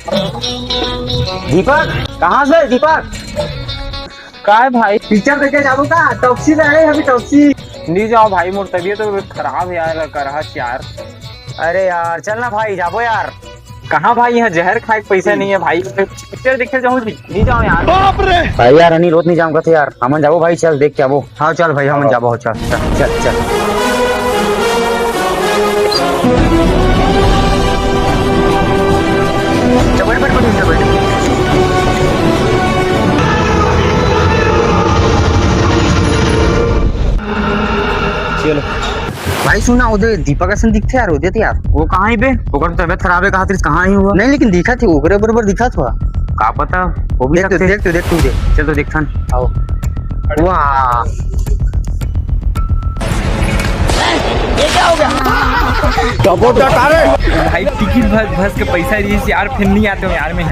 दीपक कहाँ से दीपक? काय भाई पिक्चर देखे जाबो का? टॉक्सी रहे अभी टॉक्सी। नहीं जाओ भाई, मोर तबीयत तो खराब है यार, करहत यार। अरे यार चल ना भाई, जाबो यार। कहाँ भाई, यहाँ जहर खाए के पैसा नहीं है भाई, पिक्चर देखे जाऊँ नहीं जाओ यार। भाई यार अनिल रोज नहीं जाऊंगा थे यार, हमन जाबो भाई, चल देख के आबो। हाँ चल भाई हमन जाबो, चल चल चल चल। चलो भाई सुना उधर दीपक असन दिखते यार, उधर यार। वो कहाँ ही बे, ओकर तबीयत खराब है, कहा कहाँ ही हुआ? नहीं लेकिन दिखा थी ओकरे बरोबर दिखा था। का पता, वो भी देख तो सकते। देख तो देख तू देख। चल तो देखथन। आओ। वाह भाई टिकट भस के पैसा दिए यार, फिर नहीं आते हो यार में।